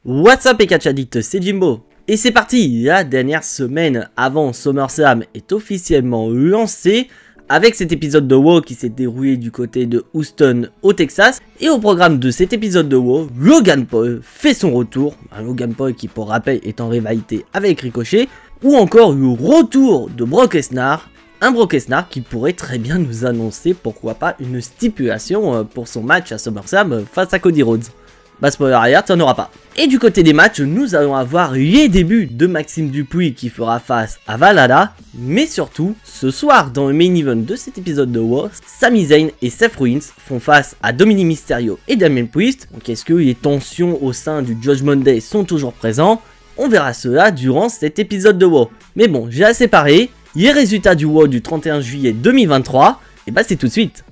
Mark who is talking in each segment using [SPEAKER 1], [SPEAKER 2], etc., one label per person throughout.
[SPEAKER 1] What's up les catch addicts, c'est Jimbo. Et c'est parti, la dernière semaine avant SummerSlam est officiellement lancée avec cet épisode de WoW qui s'est déroulé du côté de Houston au Texas. Et au programme de cet épisode de WoW, Logan Paul fait son retour. Un Logan Paul qui pour rappel est en rivalité avec Ricochet. Ou encore le retour de Brock Lesnar. Un Brock Lesnar qui pourrait très bien nous annoncer pourquoi pas une stipulation pour son match à SummerSlam face à Cody Rhodes. Bah spoiler alert, il n'y en aura pas. Et du côté des matchs, nous allons avoir les débuts de Maxime Dupuis qui fera face à Valhalla. Mais surtout, ce soir dans le main event de cet épisode de WoW, Sami Zayn et Seth Rollins font face à Dominic Mysterio et Damien Priest. Donc est-ce que les tensions au sein du Judgment Day sont toujours présentes? On verra cela durant cet épisode de WoW. Mais bon, j'ai assez parlé. Les résultats du WoW du 31 juillet 2023, et bah c'est tout de suite.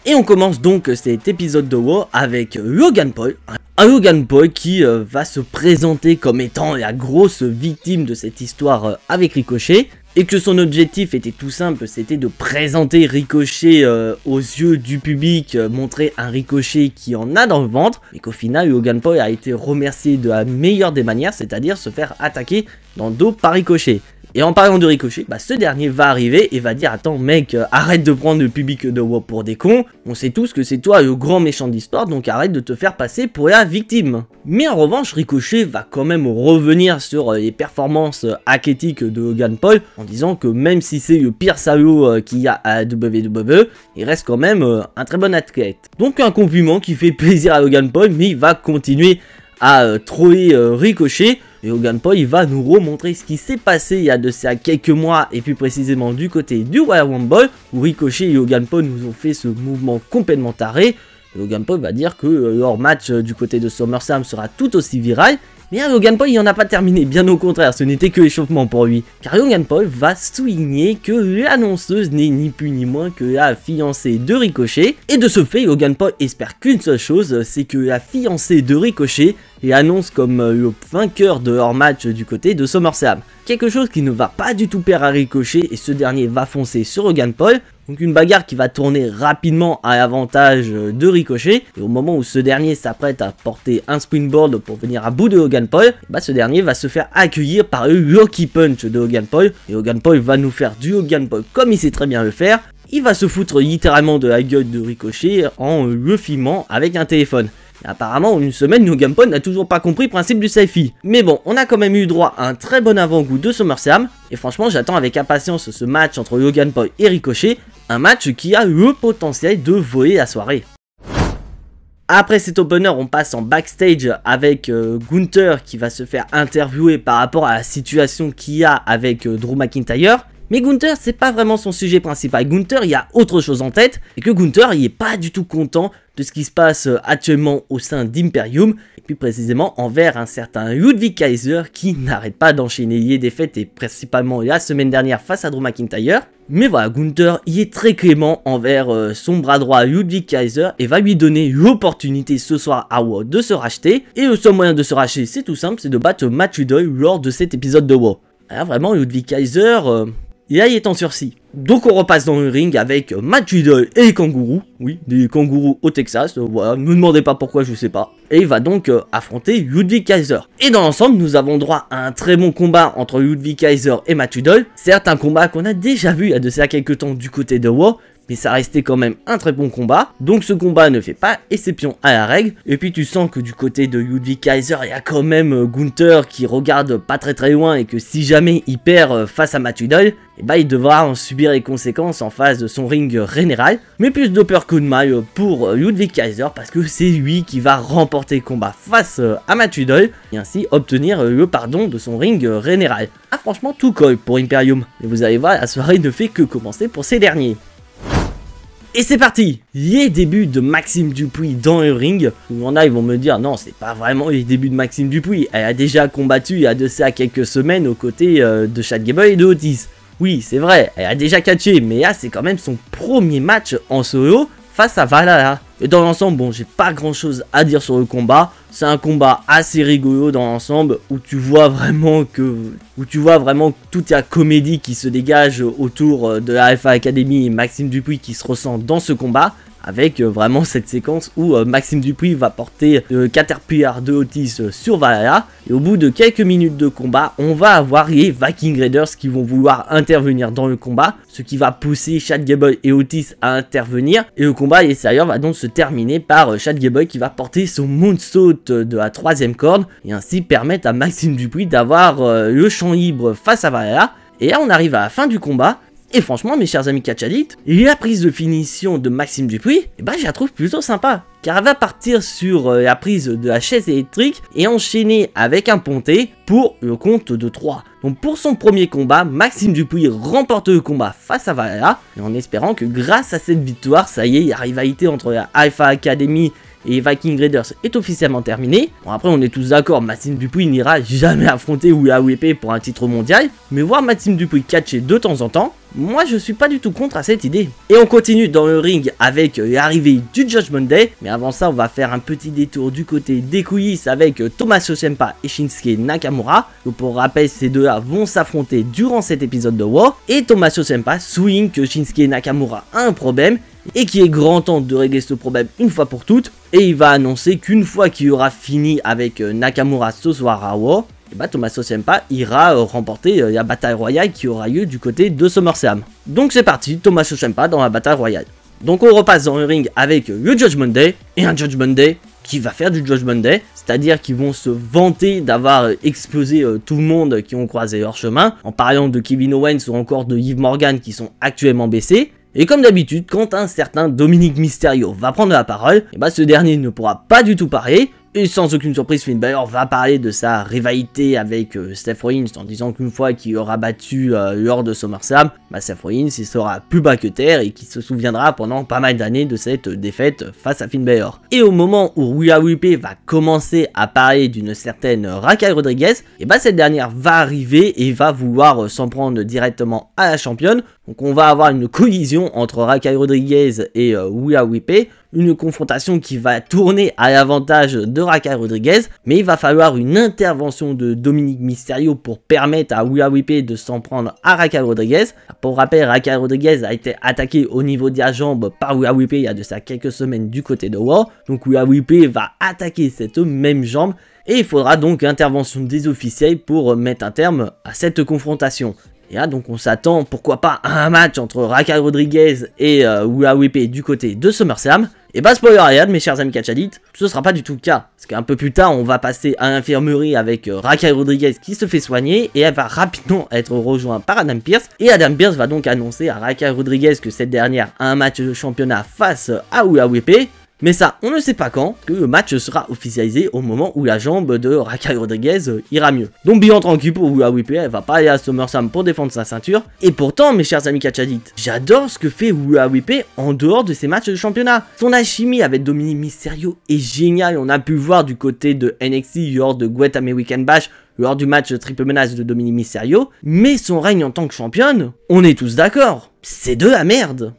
[SPEAKER 1] Et on commence donc cet épisode de WoW avec Logan Paul. Un Logan Paul qui va se présenter comme étant la grosse victime de cette histoire avec Ricochet. Et que son objectif était tout simple, c'était de présenter Ricochet aux yeux du public, montrer un Ricochet qui en a dans le ventre. Et qu'au final, Logan Paul a été remercié de la meilleure des manières, c'est-à-dire se faire attaquer dans le dos par Ricochet. Et en parlant de Ricochet, bah ce dernier va arriver et va dire: attends mec, arrête de prendre le public de WoW pour des cons, on sait tous que c'est toi le grand méchant de l'histoire, donc arrête de te faire passer pour la victime. Mais en revanche, Ricochet va quand même revenir sur les performances athlétiques de Logan Paul, en disant que même si c'est le pire salaud qu'il y a à WWE, il reste quand même un très bon athlète. Donc un compliment qui fait plaisir à Logan Paul, mais il va continuer à troller Ricochet. Et Logan Paul il va nous remontrer ce qui s'est passé il y a de ça quelques mois, et plus précisément du côté du Royal Rumble, où Ricochet et Logan Paul nous ont fait ce mouvement complètement taré. Et Logan Paul va dire que leur match du côté de SummerSlam sera tout aussi viral. Mais Logan Paul il n'en a pas terminé, bien au contraire, ce n'était que l'échauffement pour lui. Car Logan Paul va souligner que l'annonceuse n'est ni plus ni moins que la fiancée de Ricochet. Et de ce fait, Logan Paul espère qu'une seule chose, c'est que la fiancée de Ricochet l'annonce comme le vainqueur de leur match du côté de SummerSlam. Quelque chose qui ne va pas du tout plaire à Ricochet, et ce dernier va foncer sur Logan Paul. Donc une bagarre qui va tourner rapidement à l'avantage de Ricochet. Et au moment où ce dernier s'apprête à porter un springboard pour venir à bout de Logan Paul, bah ce dernier va se faire accueillir par le Lucky Punch de Logan Paul. Et Logan Paul va nous faire du Logan Paul comme il sait très bien le faire. Il va se foutre littéralement de la gueule de Ricochet en le filmant avec un téléphone. Et apparemment, en une semaine, Logan Paul n'a toujours pas compris le principe du selfie. Mais bon, on a quand même eu droit à un très bon avant-goût de SummerSlam. Et franchement, j'attends avec impatience ce match entre Logan Paul et Ricochet. Un match qui a le potentiel de voler la soirée. Après cet opener, on passe en backstage avec Gunther qui va se faire interviewer par rapport à la situation qu'il y a avec Drew McIntyre. Mais Gunther, c'est pas vraiment son sujet principal. Gunther, il y a autre chose en tête, et que Gunther, il est pas du tout content de ce qui se passe actuellement au sein d'Imperium, et plus précisément envers un certain Ludwig Kaiser qui n'arrête pas d'enchaîner les défaites, et principalement la semaine dernière face à Drew McIntyre. Mais voilà, Gunther, il est très clément envers son bras droit Ludwig Kaiser, et va lui donner l'opportunité ce soir à WoW de se racheter. Et le seul moyen de se racheter, c'est tout simple, c'est de battre Matt Riddle lors de cet épisode de WoW. Alors vraiment, Ludwig Kaiser... Et là, il est en sursis. Donc on repasse dans le ring avec Matt Riddle et les kangourous. Oui, des kangourous au Texas. Voilà, ne me demandez pas pourquoi, je sais pas. Et il va donc affronter Ludwig Kaiser. Et dans l'ensemble, nous avons droit à un très bon combat entre Ludwig Kaiser et Matt Riddle. Certes, un combat qu'on a déjà vu il y a de ça quelques temps du côté de WoW, mais ça restait quand même un très bon combat. Donc ce combat ne fait pas exception à la règle. Et puis tu sens que du côté de Ludwig Kaiser, il y a quand même Gunther qui regarde pas très loin, et que si jamais il perd face à Matt Riddle, et bah il devra en subir les conséquences en face de son ring général. Mais plus de peur que de mal pour Ludwig Kaiser, parce que c'est lui qui va remporter le combat face à Matt Riddle et ainsi obtenir le pardon de son ring général. Ah franchement tout colle pour Imperium. Et vous allez voir, la soirée ne fait que commencer pour ces derniers. Et c'est parti, les débuts de Maxime Dupuis dans le ring. Il y en a, ils vont me dire non, c'est pas vraiment les débuts de Maxime Dupuis. Elle a déjà combattu il y a de ça quelques semaines aux côtés de Chad Gable et de Otis. Oui, c'est vrai, elle a déjà catché, mais là c'est quand même son premier match en solo face à Valhalla. Et dans l'ensemble, bon, j'ai pas grand chose à dire sur le combat. C'est un combat assez rigolo dans l'ensemble où tu vois vraiment toute la comédie qui se dégage autour de la Alpha Academy et Maxime Dupuis qui se ressent dans ce combat. Avec vraiment cette séquence où Maxime Dupuis va porter le Caterpillar de Otis sur Valhalla. Et au bout de quelques minutes de combat, on va avoir les Viking Raiders qui vont vouloir intervenir dans le combat. Ce qui va pousser Chad Gable et Otis à intervenir. Et le combat extérieur va donc se terminer par Chad Gable qui va porter son moonsault de la 3e corde. Et ainsi permettre à Maxime Dupuis d'avoir le champ libre face à Valhalla. Et là on arrive à la fin du combat. Et franchement, mes chers amis catchadites, la prise de finition de Maxime Dupuis, je la trouve plutôt sympa. Car elle va partir sur la prise de la chaise électrique et enchaîner avec un ponté pour le compte de 3. Donc pour son premier combat, Maxime Dupuis remporte le combat face à Valhalla. Et en espérant que grâce à cette victoire, ça y est, la rivalité entre la Alpha Academy et Viking Raiders est officiellement terminée. Bon après on est tous d'accord, Maxime Dupuis n'ira jamais affronter UAWP pour un titre mondial. Mais voir Maxime Dupuis catcher de temps en temps, moi je suis pas du tout contre à cette idée. Et on continue dans le ring avec l'arrivée du Judgment Day. Mais avant ça on va faire un petit détour du côté des coulisses avec Tommaso Ciampa et Shinsuke Nakamura. Donc pour rappel ces deux-là vont s'affronter durant cet épisode de War. Et Tommaso Ciampa souligne que Shinsuke Nakamura a un problème. Et qu'il est grand temps de régler ce problème une fois pour toutes. Et il va annoncer qu'une fois qu'il aura fini avec Nakamura ce soir à War, Tommaso Ciampa ira remporter la bataille royale qui aura lieu du côté de SummerSlam. Donc c'est parti, Tommaso Ciampa dans la bataille royale. Donc on repasse dans le ring avec le Judgment Day. Et un Judgment Day qui va faire du Judgment Day. C'est-à-dire qu'ils vont se vanter d'avoir explosé tout le monde qui ont croisé leur chemin. En parlant de Kevin Owens ou encore de Liv Morgan qui sont actuellement blessés. Et comme d'habitude, quand un certain Dominic Mysterio va prendre la parole, ce dernier ne pourra pas du tout parler. Et sans aucune surprise, Finn Balor va parler de sa rivalité avec Seth Rollins en disant qu'une fois qu'il aura battu lors de SummerSlam, Seth Rollins il sera plus bas que terre et qu'il se souviendra pendant pas mal d'années de cette défaite face à Finn Balor. Et au moment où UAWP va commencer à parler d'une certaine Raquel Rodriguez, cette dernière va arriver et va vouloir s'en prendre directement à la championne. Donc on va avoir une collision entre Raquel Rodriguez et UAWP. Une confrontation qui va tourner à l'avantage de Raquel Rodriguez, mais il va falloir une intervention de Dominic Mysterio pour permettre à UAWP de s'en prendre à Raquel Rodriguez. Pour rappel, Raquel Rodriguez a été attaquée au niveau de la jambe par UAWP il y a de ça quelques semaines du côté de War, donc UAWP va attaquer cette même jambe. Et il faudra donc l'intervention des officiels pour mettre un terme à cette confrontation. Et là donc on s'attend pourquoi pas à un match entre Raquel Rodriguez et UAWP du côté de SummerSlam. Et spoiler alert mes chers amis catchadites, ce sera pas du tout le cas. Parce qu'un peu plus tard on va passer à l'infirmerie avec Raquel Rodriguez qui se fait soigner. Et elle va rapidement être rejointe par Adam Pearce. Et Adam Pearce va donc annoncer à Raquel Rodriguez que cette dernière a un match de championnat face à UAWP. Mais ça, on ne sait pas quand, que le match sera officialisé au moment où la jambe de Raquel Rodriguez ira mieux. Donc bilan tranquille pour UAWP, elle va pas aller à SummerSlam pour défendre sa ceinture. Et pourtant, mes chers amis catchadites, j'adore ce que fait UAWP en dehors de ses matchs de championnat. Son alchimie avec Dominic Mysterio est géniale, on a pu voir du côté de NXT lors de Great American Bash, lors du match triple menace de Dominic Mysterio. Mais son règne en tant que championne, on est tous d'accord, c'est de la merde.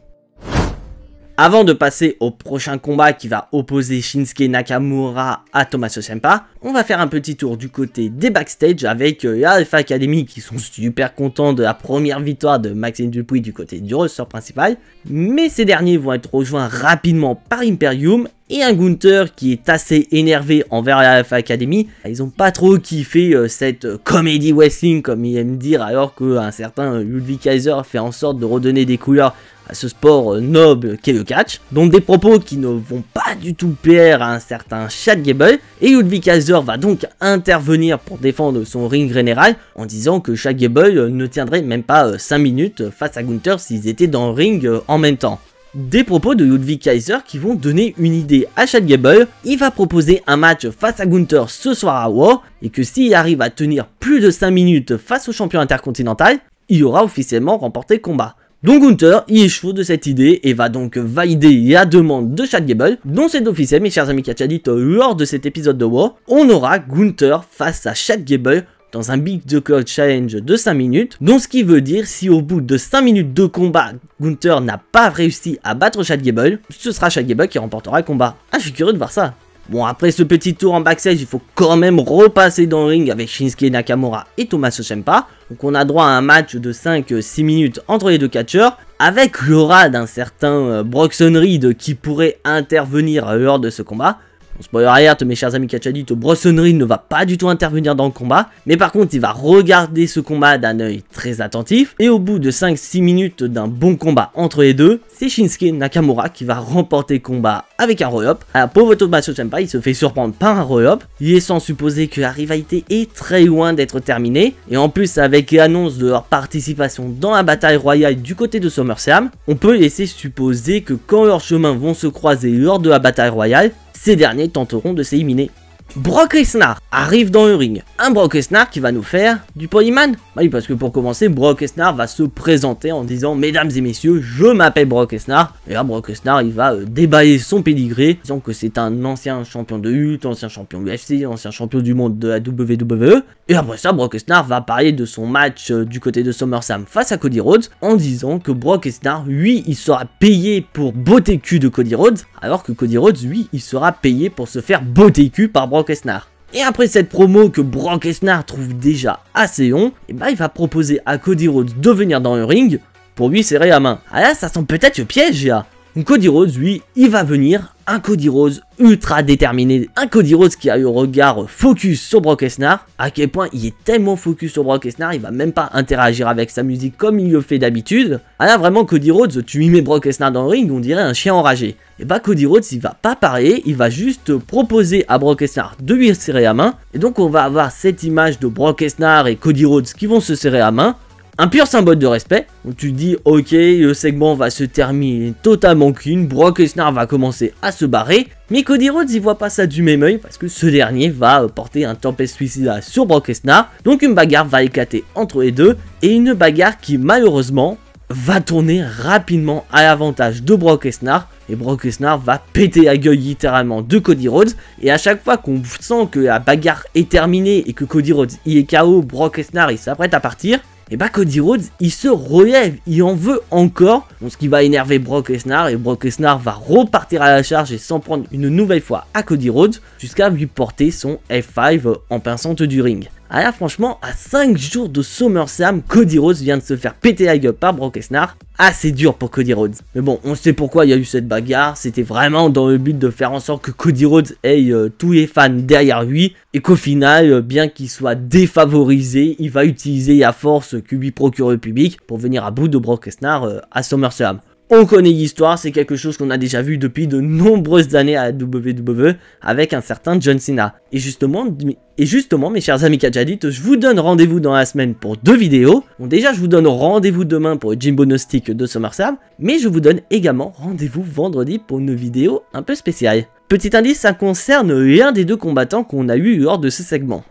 [SPEAKER 1] Avant de passer au prochain combat qui va opposer Shinsuke Nakamura à Tommaso Ciampa, on va faire un petit tour du côté des backstage avec la Alpha Academy qui sont super contents de la première victoire de Maxime Dupuis du côté du roster principal. Mais ces derniers vont être rejoints rapidement par Imperium et un Gunther qui est assez énervé envers la Alpha Academy. Ils ont pas trop kiffé cette comédie wrestling comme ils aiment dire, alors qu'un certain Ludwig Kaiser fait en sorte de redonner des couleurs à ce sport noble qu'est le catch. Donc des propos qui ne vont pas du tout plaire à un certain Chad Gable. Et Ludwig Kaiser va donc intervenir pour défendre son ring général en disant que Chad Gable ne tiendrait même pas 5 minutes face à Gunther s'ils étaient dans le ring en même temps. Des propos de Ludwig Kaiser qui vont donner une idée à Chad Gable. Il va proposer un match face à Gunther ce soir à War, et que s'il arrive à tenir plus de 5 minutes face au champion intercontinental, il aura officiellement remporté le combat. Donc Gunther, il est chaud de cette idée et va donc valider la demande de Chad Gable. Donc c'est officiel mes chers amis catchadites, lors de cet épisode de War, on aura Gunther face à Chad Gable dans un Big The Clock Challenge de 5 minutes. Donc ce qui veut dire, si au bout de 5 minutes de combat, Gunther n'a pas réussi à battre Chad Gable, ce sera Chad Gable qui remportera le combat. Ah, je suis curieux de voir ça. Bon, après ce petit tour en backstage, il faut quand même repasser dans le ring avec Shinsuke Nakamura et Tommaso Ciampa. Donc on a droit à un match de 5-6 minutes entre les deux catcheurs, avec l'aura d'un certain Bronson Reed qui pourrait intervenir lors de ce combat. Bon, spoiler alert, mes chers amis catchadites, Bronson Reed ne va pas du tout intervenir dans le combat, mais par contre il va regarder ce combat d'un œil très attentif, et au bout de 5-6 minutes d'un bon combat entre les deux, c'est Shinsuke Nakamura qui va remporter le combat avec un roll-up. Alors pauvre Tommaso Ciampa, il se fait surprendre par un roll-up, il est sans supposer que la rivalité est très loin d'être terminée, et en plus avec l'annonce de leur participation dans la bataille royale du côté de SummerSlam, on peut laisser supposer que quand leurs chemins vont se croiser lors de la bataille royale, ces derniers tenteront de s'éliminer. Brock Lesnar arrive dans le ring. Un Brock Lesnar qui va nous faire du polyman. Bah oui, parce que pour commencer, Brock Lesnar va se présenter en disant « Mesdames et messieurs, je m'appelle Brock Lesnar ». Et là, Brock Lesnar, il va déballer son pédigré, disant que c'est un ancien champion de lutte, ancien champion UFC, ancien champion du monde de la WWE. Et après ça, Brock Lesnar va parler de son match du côté de SummerSlam face à Cody Rhodes, en disant que Brock Lesnar, lui, il sera payé pour botter cul de Cody Rhodes, alors que Cody Rhodes, lui, il sera payé pour se faire botter cul par Brock Lesnar. Et après cette promo que Brock Lesnar trouve déjà assez long, et bah il va proposer à Cody Rhodes de venir dans le ring pour lui serrer la main. Ah là, ça sent peut-être le piège là. Donc Cody Rhodes, lui, il va venir, un Cody Rhodes ultra déterminé, un Cody Rhodes qui a eu le regard focus sur Brock Lesnar, à quel point il est tellement focus sur Brock Lesnar, il va même pas interagir avec sa musique comme il le fait d'habitude. Ah là vraiment Cody Rhodes, tu y mets Brock Lesnar dans le ring, on dirait un chien enragé. Et bah Cody Rhodes il va pas parler, il va juste proposer à Brock Lesnar de lui serrer la main, et donc on va avoir cette image de Brock Lesnar et Cody Rhodes qui vont se serrer la main. Un pur symbole de respect, où tu dis ok, le segment va se terminer totalement clean, Brock Lesnar va commencer à se barrer, mais Cody Rhodes il voit pas ça du même oeil parce que ce dernier va porter un tempest suicida sur Brock Lesnar, donc une bagarre va éclater entre les deux, et une bagarre qui malheureusement va tourner rapidement à l'avantage de Brock Lesnar, et Brock Lesnar va péter la gueule littéralement de Cody Rhodes, et à chaque fois qu'on sent que la bagarre est terminée et que Cody Rhodes il est KO, Brock Lesnar il s'apprête à partir, et bah Cody Rhodes il se relève, il en veut encore, donc ce qui va énerver Brock Lesnar, et Brock Lesnar va repartir à la charge et s'en prendre une nouvelle fois à Cody Rhodes, jusqu'à lui porter son F5 en pinçante du ring. Ah là franchement, à 5 jours de SummerSlam, Cody Rhodes vient de se faire péter la gueule par Brock Lesnar. Assez dur pour Cody Rhodes. Mais bon, on sait pourquoi il y a eu cette bagarre, c'était vraiment dans le but de faire en sorte que Cody Rhodes ait tous les fans derrière lui, et qu'au final, bien qu'il soit défavorisé, il va utiliser la force que lui procure le public pour venir à bout de Brock Lesnar à SummerSlam. On connaît l'histoire, c'est quelque chose qu'on a déjà vu depuis de nombreuses années à la WWE avec un certain John Cena. Et justement, mes chers amis catchadites, je vous donne rendez-vous dans la semaine pour 2 vidéos. Bon, déjà, je vous donne rendez-vous demain pour le Jimbo No Stick de SummerSlam, mais je vous donne également rendez-vous vendredi pour une vidéo un peu spéciale. Petit indice, ça concerne l'un des 2 combattants qu'on a eu lors de ce segment.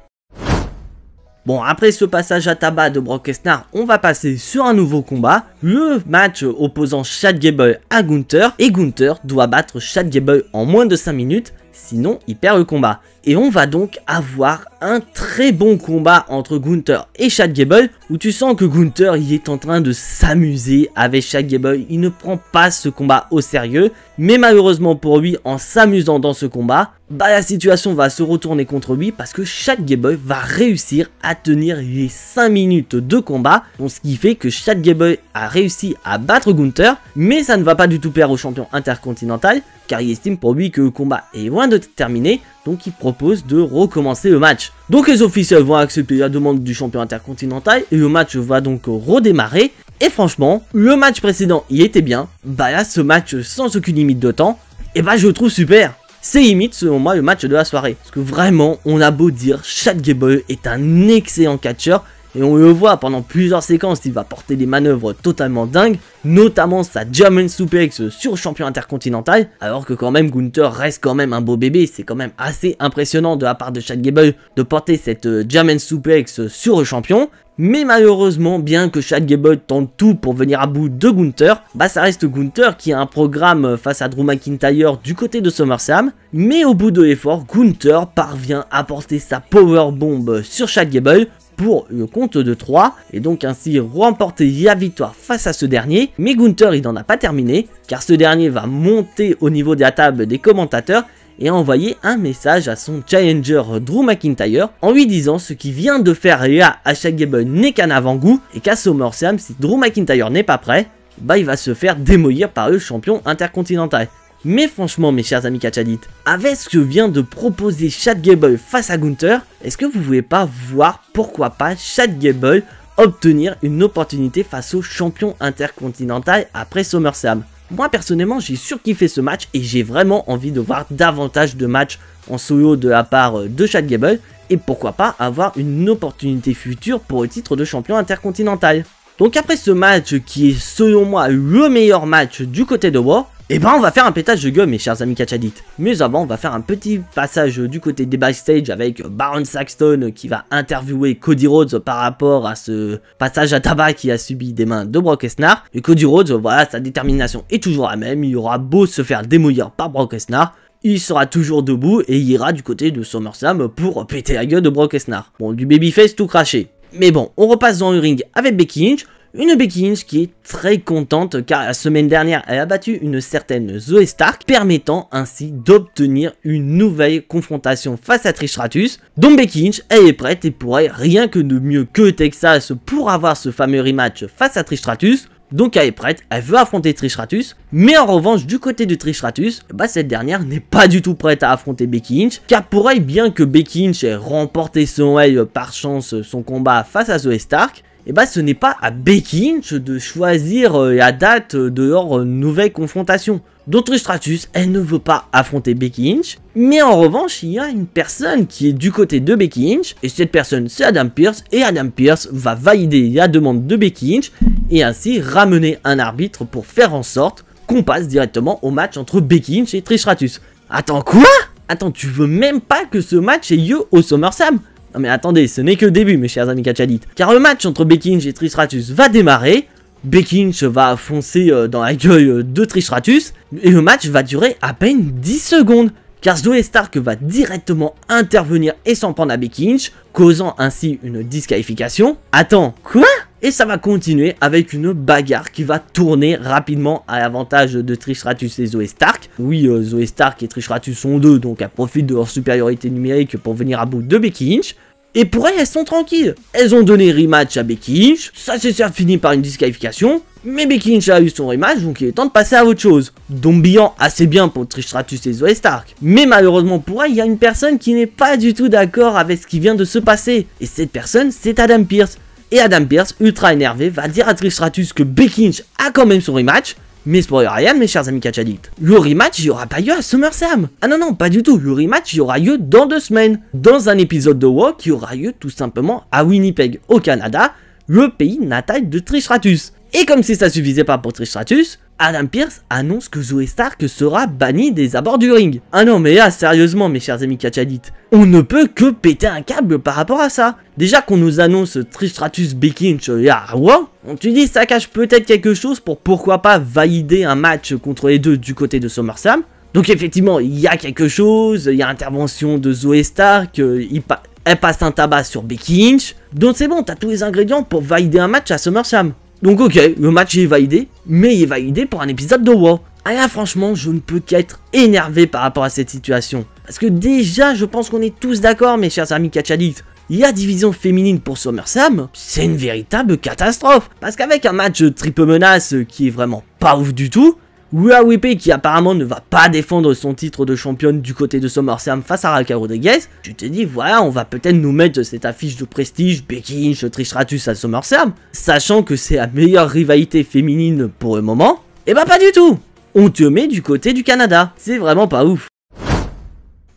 [SPEAKER 1] Bon, après ce passage à tabac de Brock Lesnar, on va passer sur un nouveau combat, le match opposant Chad Gable à Gunther, et Gunther doit battre Chad Gable en moins de 5 minutes, sinon il perd le combat. Et on va donc avoir un très bon combat entre Gunther et Chad Gable, où tu sens que Gunther il est en train de s'amuser avec Chad Gable, il ne prend pas ce combat au sérieux, mais malheureusement pour lui, en s'amusant dans ce combat, bah la situation va se retourner contre lui parce que Chad Gable va réussir à tenir les 5 minutes de combat, donc ce qui fait que Chad Gable a réussi à battre Gunther, mais ça ne va pas du tout plaire au champion intercontinental, car il estime pour lui que le combat est loin de terminer, donc il propose de recommencer le match. Donc les officiels vont accepter la demande du champion intercontinental et le match va donc redémarrer. Et franchement, le match précédent il était bien, bah là ce match sans aucune limite de temps, et bah je le trouve super. C'est limite selon moi le match de la soirée, parce que vraiment on a beau dire, Chad Gable est un excellent catcheur. Et on le voit pendant plusieurs séquences, il va porter des manœuvres totalement dingues, notamment sa German Suplex sur le champion intercontinental, alors que quand même Gunther reste quand même un beau bébé, c'est quand même assez impressionnant de la part de Chad Gable de porter cette German Suplex sur le champion. Mais malheureusement, bien que Chad Gable tente tout pour venir à bout de Gunther, bah ça reste Gunther qui a un programme face à Drew McIntyre du côté de SummerSlam. Mais au bout de l'effort, Gunther parvient à porter sa powerbomb sur Chad Gable pour le compte de 3 et donc ainsi remporter la victoire face à ce dernier. Mais Gunther il n'en a pas terminé car ce dernier va monter au niveau de la table des commentateurs et envoyer un message à son challenger Drew McIntyre en lui disant ce qu'il vient de faire là à Chad Gable n'est qu'un avant-goût et qu'à SummerSlam si Drew McIntyre n'est pas prêt, bah il va se faire démolir par le champion intercontinental. Mais franchement mes chers amis catchadites, avec ce que vient de proposer Chad Gable face à Gunther, est-ce que vous ne pouvez pas voir pourquoi pas Chad Gable obtenir une opportunité face au champion intercontinental après SummerSlam? Moi personnellement j'ai surkiffé ce match et j'ai vraiment envie de voir davantage de matchs en solo de la part de Chad Gable et pourquoi pas avoir une opportunité future pour le titre de champion intercontinental. Donc après ce match qui est selon moi le meilleur match du côté de Raw, et ben on va faire un pétage de gueule mes chers amis catchadites. Mais avant on va faire un petit passage du côté des backstage avec Baron Saxton qui va interviewer Cody Rhodes par rapport à ce passage à tabac qu'il a subi des mains de Brock Lesnar. Et Cody Rhodes, voilà, sa détermination est toujours la même, il aura beau se faire démolir par Brock Lesnar, il sera toujours debout et il ira du côté de SummerSlam pour péter la gueule de Brock Lesnar. Bon, du babyface tout craché. Mais bon, on repasse dans le ring avec Becky Lynch. Une Becky Lynch qui est très contente car la semaine dernière elle a battu une certaine Zoey Stark, permettant ainsi d'obtenir une nouvelle confrontation face à Trish Stratus. Donc Becky Lynch elle est prête et pour elle rien que de mieux que Texas pour avoir ce fameux rematch face à Trish Stratus. Donc elle est prête, elle veut affronter Trish Stratus, mais en revanche du côté de Trish Stratus, bah cette dernière n'est pas du tout prête à affronter Becky Lynch, car pour elle bien que Becky Lynch ait remporté selon elle par chance son combat face à Zoey Stark, et bah ce n'est pas à Becky Lynch de choisir la date de leur nouvelle confrontation. Donc Trish Stratus, elle ne veut pas affronter Becky Lynch, mais en revanche il y a une personne qui est du côté de Becky Lynch, et cette personne c'est Adam Pearce, et Adam Pearce va valider la demande de Becky Lynch, et ainsi ramener un arbitre pour faire en sorte qu'on passe directement au match entre Becky Lynch et Trish Stratus. Attends quoi? Attends, tu veux même pas que ce match ait lieu au SummerSlam? Non mais attendez, ce n'est que le début mes chers amis catchadites, car le match entre Becky Lynch et Trish Stratus va démarrer, Becky Lynch va foncer dans la gueule de Trish Stratus, et le match va durer à peine 10 secondes, car Zoey Stark va directement intervenir et s'en prendre à Becky Lynch, causant ainsi une disqualification. Attends, quoi? Et ça va continuer avec une bagarre qui va tourner rapidement à l'avantage de Trish Stratus et Zoey Stark. Oui, Zoey Stark et Trish Stratus sont deux, donc elles profitent de leur supériorité numérique pour venir à bout de Becky Lynch. Et pour elles sont tranquilles. Elles ont donné rematch à Becky Lynch, ça s'est certes fini par une disqualification, mais Becky Lynch a eu son rematch, donc il est temps de passer à autre chose. Donc bilan assez bien pour Trish Stratus et Zoey Stark. Mais malheureusement pour elle, il y a une personne qui n'est pas du tout d'accord avec ce qui vient de se passer. Et cette personne, c'est Adam Pearce. Et Adam Pearce, ultra énervé, va dire à Trish Stratus que Becky Lynch a quand même son rematch. Mais spoiler rien mes chers amis catchadites, le rematch il n'y aura pas lieu à SummerSlam. Ah non pas du tout, le rematch il aura lieu dans 2 semaines. Dans un épisode de Raw qui aura lieu tout simplement à Winnipeg au Canada, le pays natal de Trish Stratus. Et comme si ça suffisait pas pour Trish Stratus, Adam Pearce annonce que Zoey Stark sera bannie des abords du ring. Ah non mais là sérieusement mes chers amis catchadites, on ne peut que péter un câble par rapport à ça. Déjà qu'on nous annonce Trish Stratus Becky Lynch à Raw, on te dit ça cache peut-être quelque chose pour pourquoi pas valider un match contre les deux du côté de SummerSlam. Donc effectivement il y a quelque chose, il y a intervention de Zoey Stark, elle passe un tabac sur Becky Lynch, donc c'est bon, t'as tous les ingrédients pour valider un match à SummerSlam. Donc ok, le match est validé, mais il est validé pour un épisode de Raw. Ah là franchement, je ne peux qu'être énervé par rapport à cette situation. Parce que déjà, je pense qu'on est tous d'accord mes chers amis catchadites. La division féminine pour SummerSlam, c'est une véritable catastrophe. Parce qu'avec un match triple menace qui est vraiment pas ouf du tout, Rhea Ripley qui apparemment ne va pas défendre son titre de championne du côté de SummerSlam face à Raquel Rodriguez, tu te dis voilà on va peut-être nous mettre cette affiche de prestige Becky Lynch, Trish Stratus à SummerSlam, sachant que c'est la meilleure rivalité féminine pour le moment. Et bah pas du tout, on te met du côté du Canada, c'est vraiment pas ouf.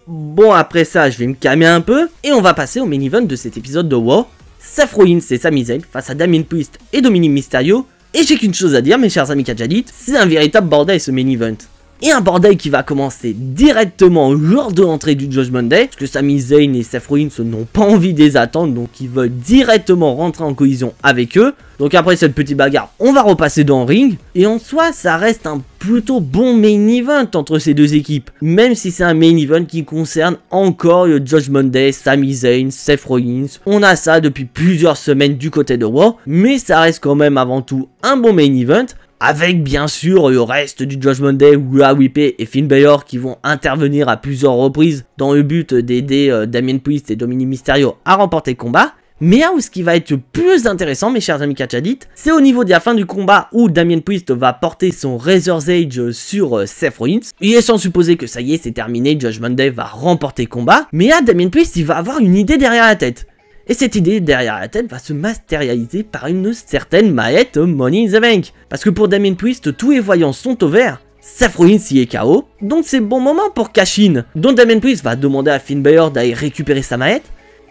[SPEAKER 1] Bon après ça je vais me calmer un peu et on va passer au main event de cet épisode de Raw. Seth Rollins et Sami Zayn face à Damien Priest et Dominic Mysterio. Et j'ai qu'une chose à dire mes chers amis catchadites, c'est un véritable bordel ce main event. Et un bordel qui va commencer directement lors de l'entrée du Judgment Day, parce que Sami Zayn et Seth Rollins n'ont pas envie de les attendre, donc ils veulent directement rentrer en collision avec eux. Donc après cette petite bagarre, on va repasser dans le ring, et en soi, ça reste un plutôt bon main event entre ces deux équipes, même si c'est un main event qui concerne encore le Judgment Day, Sami Zayn, Seth Rollins. On a ça depuis plusieurs semaines du côté de Raw, mais ça reste quand même avant tout un bon main event, avec bien sûr le reste du Judgment Day, Rhea Ripley et Finn Balor qui vont intervenir à plusieurs reprises dans le but d'aider Damien Priest et Dominic Mysterio à remporter le combat. Mais là où ce qui va être le plus intéressant, mes chers amis catchadites, c'est au niveau de la fin du combat où Damien Priest va porter son Razor's Edge sur Seth Rollins. Il est sans supposer que ça y est, c'est terminé, Judgment Day va remporter le combat. Mais là, Damien Priest, il va avoir une idée derrière la tête. Et cette idée derrière la tête va se matérialiser par une certaine mallette Money in the Bank. Parce que pour Damien Priest, tous les voyants sont au vert. Seth Rollins y est KO, donc c'est le bon moment pour cash-in. Donc Damien Priest va demander à Finn Balor d'aller récupérer sa mallette.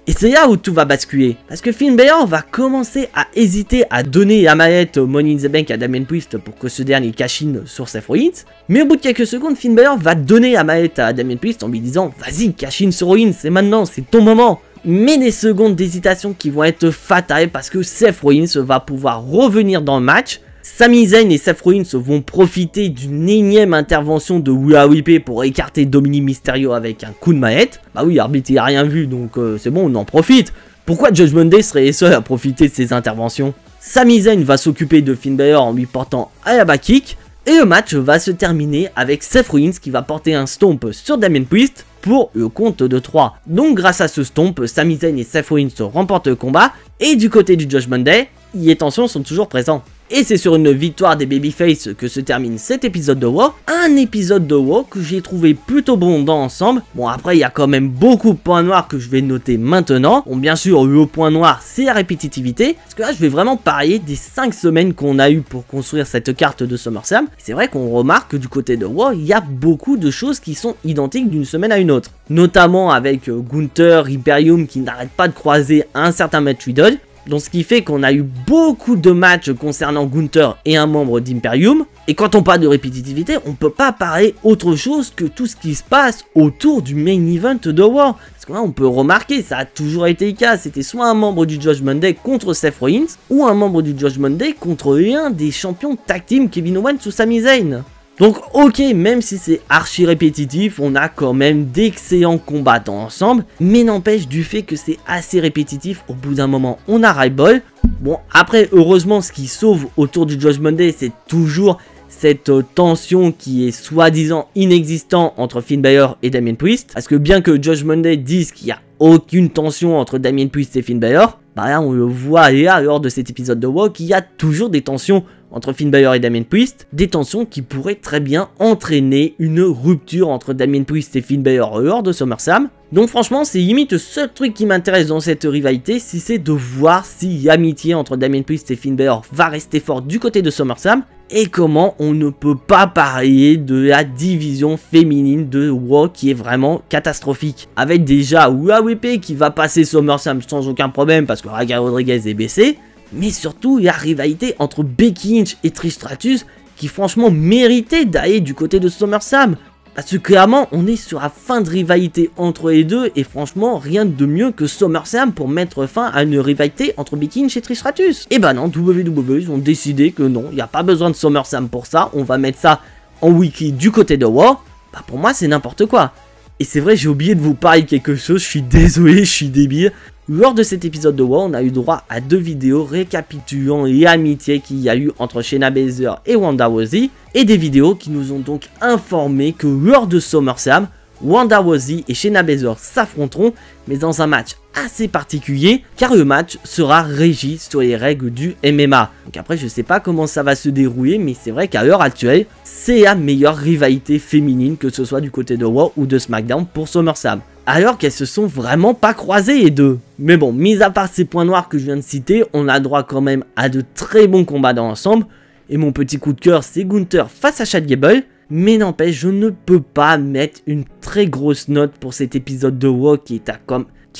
[SPEAKER 1] Et c'est là où tout va basculer. Parce que Finn Balor va commencer à hésiter à donner la mallette Money in the Bank à Damien Priest pour que ce dernier cash-in sur Seth Rollins. Mais au bout de quelques secondes, Finn Balor va donner la mallette à Damien Priest en lui disant « Vas-y, cash-in sur Rollins, c'est maintenant, c'est ton moment ». Mais des secondes d'hésitation qui vont être fatales parce que Seth Rollins va pouvoir revenir dans le match. Sami Zayn et Seth Rollins vont profiter d'une énième intervention de Rhea Ripley pour écarter Dominic Mysterio avec un coup de mallette. Bah oui, l'arbitre il a rien vu donc c'est bon, on en profite. Pourquoi Judgment Day serait les seuls à profiter de ces interventions? Sami Zayn va s'occuper de Finn Balor en lui portant un Aba Kick. Et le match va se terminer avec Seth Rollins qui va porter un stomp sur Damien Priest pour le compte de 3. Donc grâce à ce stomp, Sami Zayn et Seth Rollins remportent le combat. Et du côté du Judgment Day, les tensions sont toujours présentes. Et c'est sur une victoire des Babyface que se termine cet épisode de Raw. Un épisode de Raw que j'ai trouvé plutôt bon dans l'ensemble. Bon après il y a quand même beaucoup de points noirs que je vais noter maintenant. Bon bien sûr le point noir c'est la répétitivité. Parce que là je vais vraiment parler des 5 semaines qu'on a eu pour construire cette carte de SummerSlam. C'est vrai qu'on remarque que du côté de Raw il y a beaucoup de choses qui sont identiques d'une semaine à une autre. Notamment avec Gunther, Imperium qui n'arrête pas de croiser un certain Matt Riddle. Donc ce qui fait qu'on a eu beaucoup de matchs concernant Gunther et un membre d'Imperium. Et quand on parle de répétitivité, on peut pas parler autre chose que tout ce qui se passe autour du main event de Raw. Parce que là on peut remarquer, ça a toujours été le cas, c'était soit un membre du Judgment Day contre Seth Rollins, ou un membre du Judgment Day contre l'un des champions tag team Kevin Owens ou Sami Zayn. Donc ok, même si c'est archi répétitif, on a quand même d'excellents combattants ensemble, mais n'empêche du fait que c'est assez répétitif, au bout d'un moment on a Rai-Ball. Bon après heureusement ce qui sauve autour du Judgment Day c'est toujours cette tension qui est soi-disant inexistante entre Finn Balor et Damien Priest, parce que bien que Judgment Day dise qu'il n'y a aucune tension entre Damien Priest et Finn Balor, bah là on le voit là lors de cet épisode de Raw qu'il y a toujours des tensions entre Finn Balor et Damien Priest, des tensions qui pourraient très bien entraîner une rupture entre Damien Priest et Finn Balor lors de SummerSlam. Donc franchement c'est limite le seul truc qui m'intéresse dans cette rivalité, si c'est de voir si l'amitié entre Damien Priest et Finn Balor va rester forte du côté de SummerSlam, et comment on ne peut pas parler de la division féminine de Raw qui est vraiment catastrophique. Avec déjà Rhea Ripley qui va passer SummerSlam sans aucun problème parce que Raquel Rodriguez est blessée, mais surtout la rivalité entre Becky Lynch et Trish Stratus qui franchement méritait d'aller du côté de SummerSlam. Parce que clairement on est sur la fin de rivalité entre les deux et franchement rien de mieux que SummerSlam pour mettre fin à une rivalité entre Becky Lynch et Trish Stratus. Et bah non, WWE ils ont décidé que non, il n'y a pas besoin de SummerSlam pour ça, on va mettre ça en weekly du côté de Raw. Bah pour moi c'est n'importe quoi. Et c'est vrai j'ai oublié de vous parler quelque chose, je suis désolé, je suis débile. Lors de cet épisode de Raw, on a eu droit à 2 vidéos récapitulant l'amitié qu'il y a eu entre Shayna Baszler et Ronda Rousey, et des vidéos qui nous ont donc informé que lors de SummerSlam, Ronda Rousey et Shayna Baszler s'affronteront, mais dans un match assez particulier, car le match sera régi sur les règles du MMA. Donc après, je sais pas comment ça va se dérouler, mais c'est vrai qu'à l'heure actuelle, c'est la meilleure rivalité féminine, que ce soit du côté de Raw ou de SmackDown pour SummerSlam. Alors qu'elles se sont vraiment pas croisées les deux. Mais bon, mis à part ces points noirs que je viens de citer, on a droit quand même à de très bons combats dans l'ensemble. Et mon petit coup de cœur, c'est Gunther face à Chad Gable. Mais n'empêche, je ne peux pas mettre une très grosse note pour cet épisode de Raw qui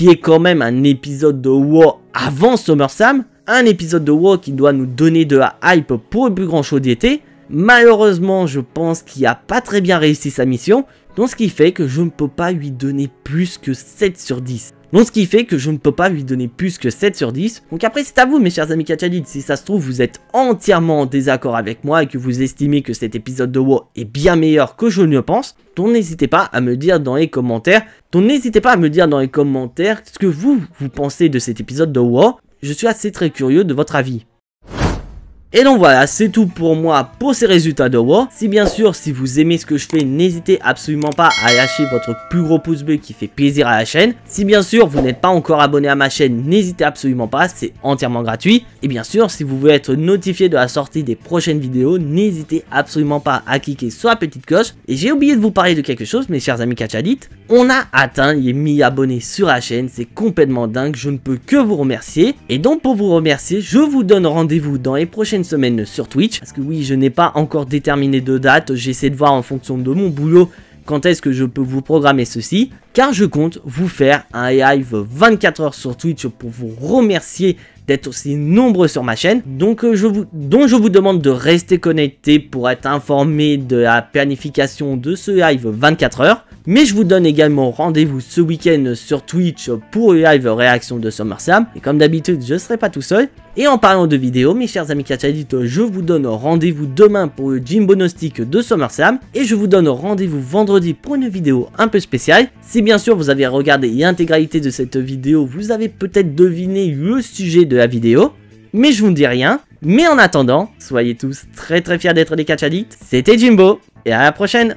[SPEAKER 1] est quand même un épisode de Raw avant SummerSlam. Un épisode de Raw qui doit nous donner de la hype pour le plus grand show d'été. Malheureusement, je pense qu'il n'a pas très bien réussi sa mission, donc ce qui fait que je ne peux pas lui donner plus que 7 sur 10. Donc après c'est à vous mes chers amis catchadites, si ça se trouve vous êtes entièrement en désaccord avec moi et que vous estimez que cet épisode de WoW est bien meilleur que je ne le pense, donc n'hésitez pas à me dire dans les commentaires, ce que vous pensez de cet épisode de WoW. Je suis assez très curieux de votre avis. Et donc voilà, c'est tout pour moi pour ces résultats de WoW. Si bien sûr, si vous aimez ce que je fais, n'hésitez absolument pas à lâcher votre plus gros pouce bleu qui fait plaisir à la chaîne. Si bien sûr, vous n'êtes pas encore abonné à ma chaîne, n'hésitez absolument pas, c'est entièrement gratuit. Et bien sûr, si vous voulez être notifié de la sortie des prochaines vidéos, n'hésitez absolument pas à cliquer sur la petite cloche. Et j'ai oublié de vous parler de quelque chose, mes chers amis catchadites. On a atteint les 1000 abonnés sur la chaîne, c'est complètement dingue, je ne peux que vous remercier. Et donc pour vous remercier, je vous donne rendez-vous dans les prochaines semaines sur Twitch. Parce que oui, je n'ai pas encore déterminé de date, j'essaie de voir en fonction de mon boulot quand est-ce que je peux vous programmer ceci. Car je compte vous faire un live 24 heures sur Twitch pour vous remercier d'être aussi nombreux sur ma chaîne. Donc je vous demande de rester connecté pour être informé de la planification de ce live 24 heures. Mais je vous donne également rendez-vous ce week-end sur Twitch pour le live réaction de SummerSlam. Et comme d'habitude, je ne serai pas tout seul. Et en parlant de vidéos, mes chers amis catchadites, je vous donne rendez-vous demain pour le Jimbo Nostic de SummerSlam. Et je vous donne rendez-vous vendredi pour une vidéo un peu spéciale. Si bien sûr vous avez regardé l'intégralité de cette vidéo, vous avez peut-être deviné le sujet de la vidéo. Mais je vous ne dis rien. Mais en attendant, soyez tous très fiers d'être des catchadites. C'était Jimbo et à la prochaine.